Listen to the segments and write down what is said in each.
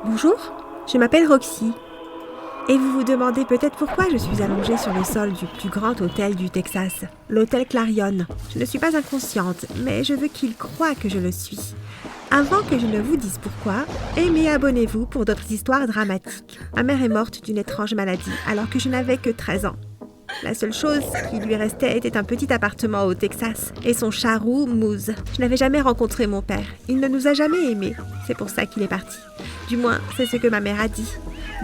Bonjour, je m'appelle Roxy. Et vous vous demandez peut-être pourquoi je suis allongée sur le sol du plus grand hôtel du Texas, l'hôtel Clarion. Je ne suis pas inconsciente, mais je veux qu'il croie que je le suis. Avant que je ne vous dise pourquoi, aimez et abonnez-vous pour d'autres histoires dramatiques. Ma mère est morte d'une étrange maladie, alors que je n'avais que 13 ans. La seule chose qui lui restait était un petit appartement au Texas et son chat roux, Moose. Je n'avais jamais rencontré mon père. Il ne nous a jamais aimés. C'est pour ça qu'il est parti. Du moins, c'est ce que ma mère a dit.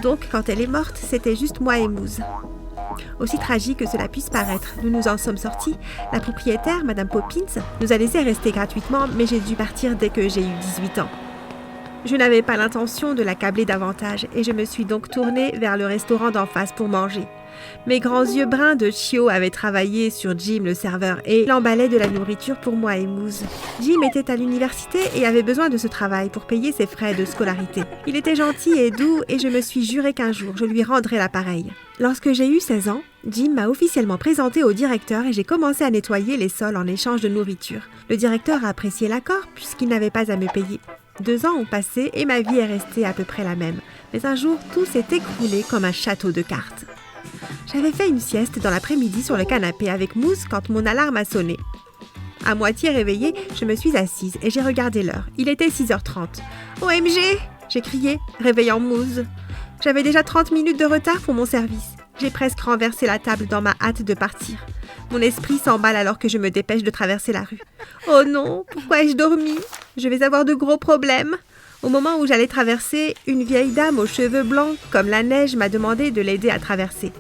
Donc, quand elle est morte, c'était juste moi et Moose. Aussi tragique que cela puisse paraître, nous nous en sommes sortis. La propriétaire, Madame Poppins, nous a laissé rester gratuitement, mais j'ai dû partir dès que j'ai eu 18 ans. Je n'avais pas l'intention de l'accabler davantage et je me suis donc tournée vers le restaurant d'en face pour manger. Mes grands yeux bruns de chiot avaient travaillé sur Jim le serveur et il emballait de la nourriture pour moi et Moose. Jim était à l'université et avait besoin de ce travail pour payer ses frais de scolarité. Il était gentil et doux et je me suis juré qu'un jour je lui rendrais l'appareil. Lorsque j'ai eu 16 ans, Jim m'a officiellement présenté au directeur et j'ai commencé à nettoyer les sols en échange de nourriture. Le directeur a apprécié l'accord puisqu'il n'avait pas à me payer. 2 ans ont passé et ma vie est restée à peu près la même. Mais un jour, tout s'est écroulé comme un château de cartes. J'avais fait une sieste dans l'après-midi sur le canapé avec Moose quand mon alarme a sonné. À moitié réveillée, je me suis assise et j'ai regardé l'heure. Il était 6h30. « OMG !» j'ai crié, réveillant Moose. J'avais déjà 30 minutes de retard pour mon service. J'ai presque renversé la table dans ma hâte de partir. Mon esprit s'emballe alors que je me dépêche de traverser la rue. Oh non, pourquoi ai-je dormi? Je vais avoir de gros problèmes. Au moment où j'allais traverser, une vieille dame aux cheveux blancs, comme la neige, m'a demandé de l'aider à traverser.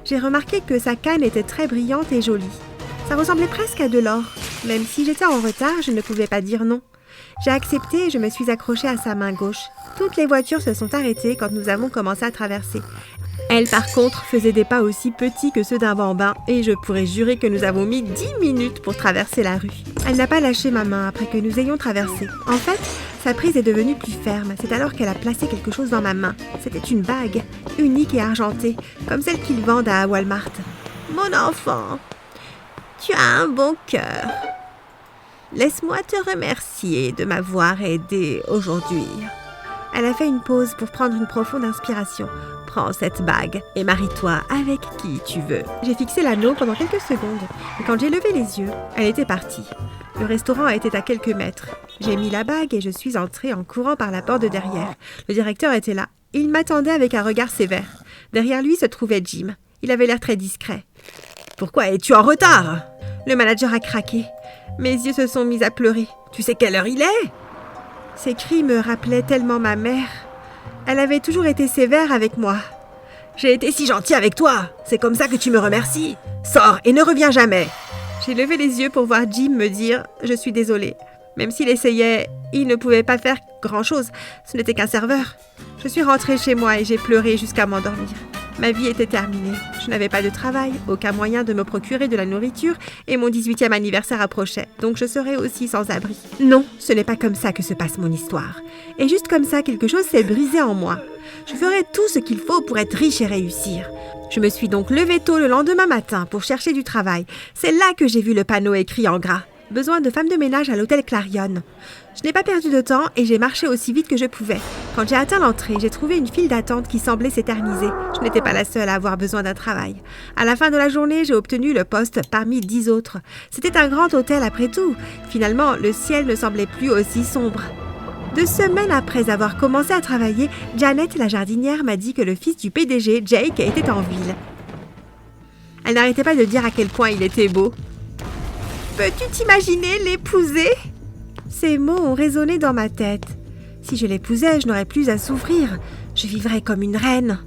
J'ai remarqué que sa canne était très brillante et jolie. Ça ressemblait presque à de l'or. Même si j'étais en retard, je ne pouvais pas dire non. J'ai accepté et je me suis accrochée à sa main gauche. Toutes les voitures se sont arrêtées quand nous avons commencé à traverser. Elle, par contre, faisait des pas aussi petits que ceux d'un bambin et je pourrais jurer que nous avons mis 10 minutes pour traverser la rue. Elle n'a pas lâché ma main après que nous ayons traversé. En fait, sa prise est devenue plus ferme. C'est alors qu'elle a placé quelque chose dans ma main. C'était une bague, unique et argentée, comme celle qu'ils vendent à Walmart. « Mon enfant, tu as un bon cœur. Laisse-moi te remercier de m'avoir aidé aujourd'hui. » Elle a fait une pause pour prendre une profonde inspiration. Prends cette bague et marie-toi avec qui tu veux. J'ai fixé l'anneau pendant quelques secondes et quand j'ai levé les yeux, elle était partie. Le restaurant était à quelques mètres. J'ai mis la bague et je suis entrée en courant par la porte de derrière. Le directeur était là. Il m'attendait avec un regard sévère. Derrière lui se trouvait Jim. Il avait l'air très discret. « Pourquoi es-tu en retard ?» Le manager a craqué. Mes yeux se sont mis à pleurer. « Tu sais quelle heure il est ?» Ces cris me rappelaient tellement ma mère. Elle avait toujours été sévère avec moi. « J'ai été si gentil avec toi. C'est comme ça que tu me remercies. Sors et ne reviens jamais. » J'ai levé les yeux pour voir Jim me dire « Je suis désolée ». Même s'il essayait, il ne pouvait pas faire grand-chose. Ce n'était qu'un serveur. Je suis rentrée chez moi et j'ai pleuré jusqu'à m'endormir. Ma vie était terminée. Je n'avais pas de travail, aucun moyen de me procurer de la nourriture et mon 18e anniversaire approchait, donc je serais aussi sans abri. Non, ce n'est pas comme ça que se passe mon histoire. Et juste comme ça, quelque chose s'est brisé en moi. Je ferai tout ce qu'il faut pour être riche et réussir. Je me suis donc levée tôt le lendemain matin pour chercher du travail. C'est là que j'ai vu le panneau écrit en gras. Besoin de femme de ménage à l'hôtel Clarion. Je n'ai pas perdu de temps et j'ai marché aussi vite que je pouvais. Quand j'ai atteint l'entrée, j'ai trouvé une file d'attente qui semblait s'éterniser. Je n'étais pas la seule à avoir besoin d'un travail. À la fin de la journée, j'ai obtenu le poste parmi 10 autres. C'était un grand hôtel après tout. Finalement, le ciel ne semblait plus aussi sombre. 2 semaines après avoir commencé à travailler, Janet, la jardinière, m'a dit que le fils du PDG, Jake, était en ville. Elle n'arrêtait pas de dire à quel point il était beau. « Peux-tu t'imaginer l'épouser ?» Ces mots ont résonné dans ma tête. Si je l'épousais, je n'aurais plus à souffrir. Je vivrais comme une reine.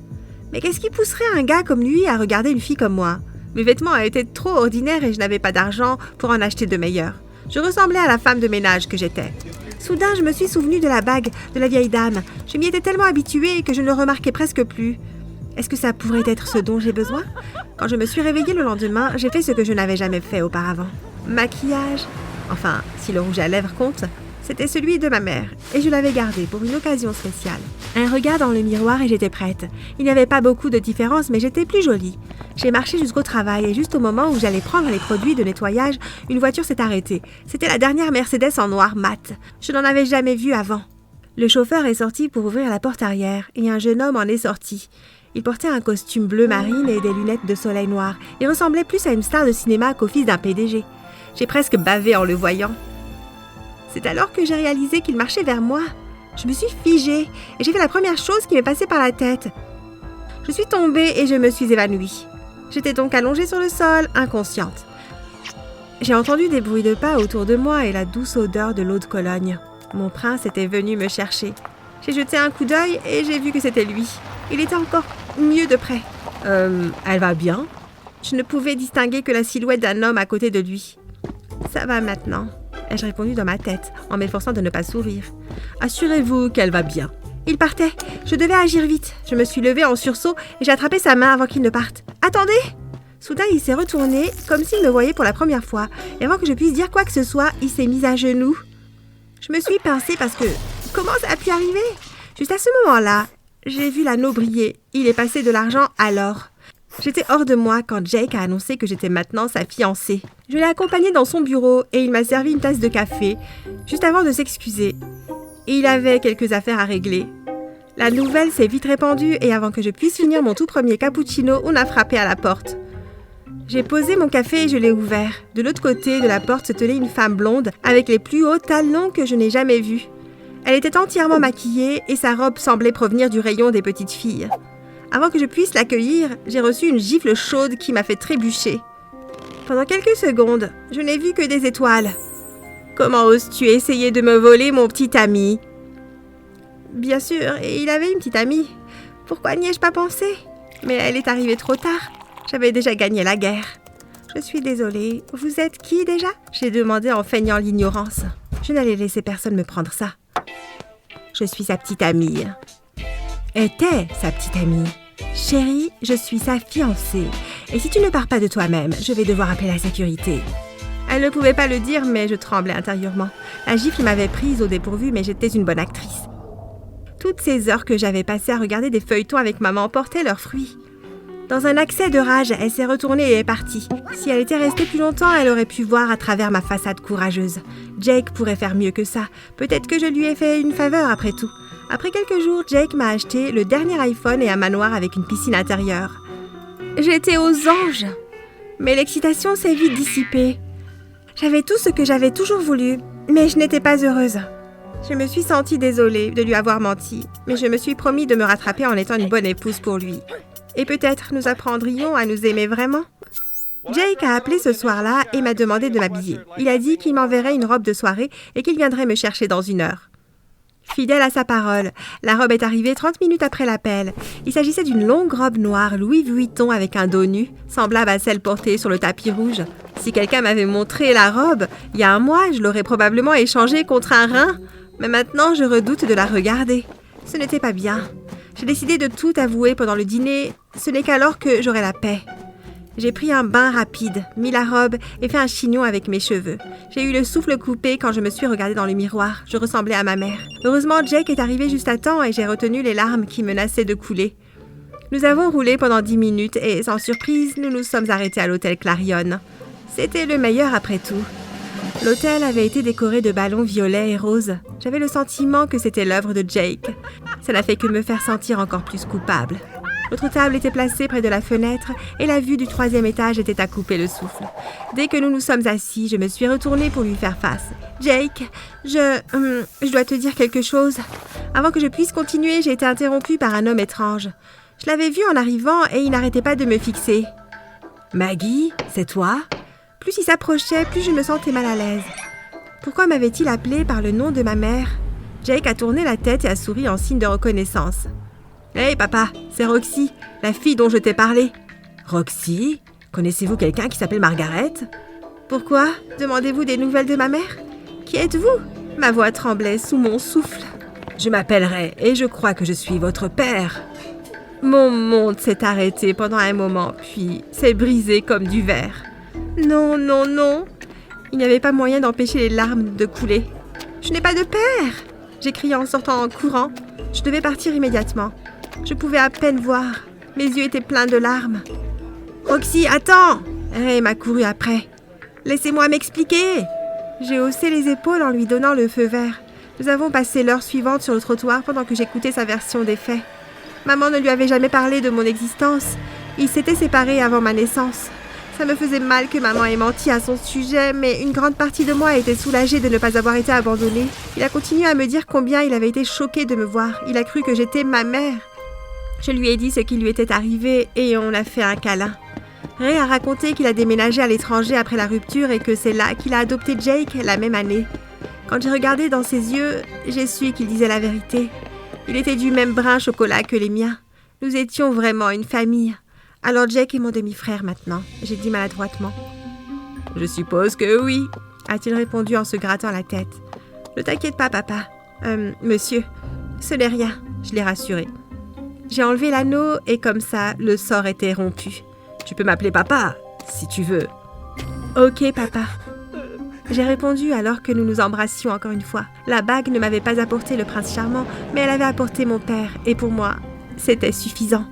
Mais qu'est-ce qui pousserait un gars comme lui à regarder une fille comme moi? Mes vêtements étaient trop ordinaires et je n'avais pas d'argent pour en acheter de meilleurs. Je ressemblais à la femme de ménage que j'étais. Soudain, je me suis souvenue de la bague de la vieille dame. Je m'y étais tellement habituée que je ne le remarquais presque plus. Est-ce que ça pourrait être ce dont j'ai besoin? Quand je me suis réveillée le lendemain, j'ai fait ce que je n'avais jamais fait auparavant. Maquillage. Enfin, si le rouge à lèvres compte, c'était celui de ma mère, et je l'avais gardé pour une occasion spéciale. Un regard dans le miroir et j'étais prête. Il n'y avait pas beaucoup de différence, mais j'étais plus jolie. J'ai marché jusqu'au travail et juste au moment où j'allais prendre les produits de nettoyage, une voiture s'est arrêtée. C'était la dernière Mercedes en noir mat. Je n'en avais jamais vu avant. Le chauffeur est sorti pour ouvrir la porte arrière et un jeune homme en est sorti. Il portait un costume bleu marine et des lunettes de soleil noir. Il ressemblait plus à une star de cinéma qu'au fils d'un PDG. J'ai presque bavé en le voyant. C'est alors que j'ai réalisé qu'il marchait vers moi. Je me suis figée et j'ai fait la première chose qui m'est passée par la tête. Je suis tombée et je me suis évanouie. J'étais donc allongée sur le sol, inconsciente. J'ai entendu des bruits de pas autour de moi et la douce odeur de l'eau de Cologne. Mon prince était venu me chercher. J'ai jeté un coup d'œil et j'ai vu que c'était lui. Il était encore mieux de près. Elle va bien ?» Je ne pouvais distinguer que la silhouette d'un homme à côté de lui. « Ça va maintenant », ai-je répondu dans ma tête, en m'efforçant de ne pas sourire. « Assurez-vous qu'elle va bien. » Il partait. Je devais agir vite. Je me suis levée en sursaut et j'ai attrapé sa main avant qu'il ne parte. « Attendez !» Soudain, il s'est retourné, comme s'il me voyait pour la première fois. Et avant que je puisse dire quoi que ce soit, il s'est mis à genoux. Je me suis pincée parce que... Comment ça a pu arriver? Juste à ce moment-là, j'ai vu l'anneau briller. Il est passé de l'argent à l'or. J'étais hors de moi quand Jake a annoncé que j'étais maintenant sa fiancée. Je l'ai accompagné dans son bureau et il m'a servi une tasse de café, juste avant de s'excuser. Et il avait quelques affaires à régler. La nouvelle s'est vite répandue et avant que je puisse finir mon tout premier cappuccino, on a frappé à la porte. J'ai posé mon café et je l'ai ouvert. De l'autre côté de la porte se tenait une femme blonde avec les plus hauts talons que je n'ai jamais vus. Elle était entièrement maquillée et sa robe semblait provenir du rayon des petites filles. Avant que je puisse l'accueillir, j'ai reçu une gifle chaude qui m'a fait trébucher. Pendant quelques secondes, je n'ai vu que des étoiles. « Comment oses-tu essayer de me voler mon petit ami ?» Bien sûr, et il avait une petite amie. Pourquoi n'y ai-je pas pensé? Mais elle est arrivée trop tard. J'avais déjà gagné la guerre. Je suis désolée. Vous êtes qui déjà? J'ai demandé en feignant l'ignorance. Je n'allais laisser personne me prendre ça. Je suis sa petite amie. Était sa petite amie. Chérie, je suis sa fiancée. Et si tu ne pars pas de toi-même, je vais devoir appeler la sécurité. Elle ne pouvait pas le dire, mais je tremblais intérieurement. La gifle m'avait prise au dépourvu, mais j'étais une bonne actrice. Toutes ces heures que j'avais passées à regarder des feuilletons avec maman portaient leurs fruits. Dans un accès de rage, elle s'est retournée et est partie. Si elle était restée plus longtemps, elle aurait pu voir à travers ma façade courageuse. Jake pourrait faire mieux que ça. Peut-être que je lui ai fait une faveur après tout. Après quelques jours, Jake m'a acheté le dernier iPhone et un manoir avec une piscine intérieure. J'étais aux anges. Mais l'excitation s'est vite dissipée. J'avais tout ce que j'avais toujours voulu, mais je n'étais pas heureuse. Je me suis sentie désolée de lui avoir menti, mais je me suis promis de me rattraper en étant une bonne épouse pour lui. Et peut-être nous apprendrions à nous aimer vraiment. Jake a appelé ce soir-là et m'a demandé de m'habiller. Il a dit qu'il m'enverrait une robe de soirée et qu'il viendrait me chercher dans 1 heure. Fidèle à sa parole, la robe est arrivée 30 minutes après l'appel. Il s'agissait d'une longue robe noire Louis Vuitton avec un dos nu, semblable à celle portée sur le tapis rouge. Si quelqu'un m'avait montré la robe, il y a un mois, je l'aurais probablement échangée contre un rein. Mais maintenant, je redoute de la regarder. Ce n'était pas bien. J'ai décidé de tout avouer pendant le dîner. Ce n'est qu'alors que j'aurai la paix. J'ai pris un bain rapide, mis la robe et fait un chignon avec mes cheveux. J'ai eu le souffle coupé quand je me suis regardée dans le miroir. Je ressemblais à ma mère. Heureusement, Jake est arrivé juste à temps et j'ai retenu les larmes qui menaçaient de couler. Nous avons roulé pendant 10 minutes et, sans surprise, nous nous sommes arrêtés à l'hôtel Clarion. C'était le meilleur après tout. L'hôtel avait été décoré de ballons violets et roses. J'avais le sentiment que c'était l'œuvre de Jake. Ça n'a fait que me faire sentir encore plus coupable. Notre table était placée près de la fenêtre et la vue du 3e étage était à couper le souffle. Dès que nous nous sommes assis, je me suis retournée pour lui faire face. « Jake, je dois te dire quelque chose. » Avant que je puisse continuer, j'ai été interrompue par un homme étrange. Je l'avais vu en arrivant et il n'arrêtait pas de me fixer. « Maggie, c'est toi ?» Plus il s'approchait, plus je me sentais mal à l'aise. Pourquoi m'avait-il appelé par le nom de ma mère? Jake a tourné la tête et a souri en signe de reconnaissance. « Hey papa, c'est Roxy, la fille dont je t'ai parlé. »« Roxy? Connaissez-vous quelqu'un qui s'appelle Margaret ?»« Pourquoi? Demandez-vous des nouvelles de ma mère? Qui êtes-vous » Ma voix tremblait sous mon souffle. « Je m'appellerai et je crois que je suis votre père. » Mon monde s'est arrêté pendant un moment, puis s'est brisé comme du verre. Non, non, non. Il n'y avait pas moyen d'empêcher les larmes de couler. « Je n'ai pas de père !» j'ai crié en sortant en courant. Je devais partir immédiatement. Je pouvais à peine voir. Mes yeux étaient pleins de larmes. « Roxy, attends !» Ray m'a couru après. « Laissez-moi m'expliquer !» J'ai haussé les épaules en lui donnant le feu vert. Nous avons passé l'heure suivante sur le trottoir pendant que j'écoutais sa version des faits. Maman ne lui avait jamais parlé de mon existence. Ils s'étaient séparés avant ma naissance. Ça me faisait mal que maman ait menti à son sujet, mais une grande partie de moi était soulagée de ne pas avoir été abandonnée. Il a continué à me dire combien il avait été choqué de me voir. Il a cru que j'étais ma mère. Je lui ai dit ce qui lui était arrivé et on a fait un câlin. Ray a raconté qu'il a déménagé à l'étranger après la rupture et que c'est là qu'il a adopté Jake la même année. Quand j'ai regardé dans ses yeux, j'ai su qu'il disait la vérité. Il était du même brun chocolat que les miens. Nous étions vraiment une famille. Alors Jake est mon demi-frère maintenant, j'ai dit maladroitement. Je suppose que oui, a-t-il répondu en se grattant la tête. Ne t'inquiète pas, papa. Monsieur, ce n'est rien, je l'ai rassuré. J'ai enlevé l'anneau et comme ça, le sort était rompu. Tu peux m'appeler papa, si tu veux. Ok, papa. J'ai répondu alors que nous nous embrassions encore une fois. La bague ne m'avait pas apporté le prince charmant, mais elle avait apporté mon père, et pour moi, c'était suffisant.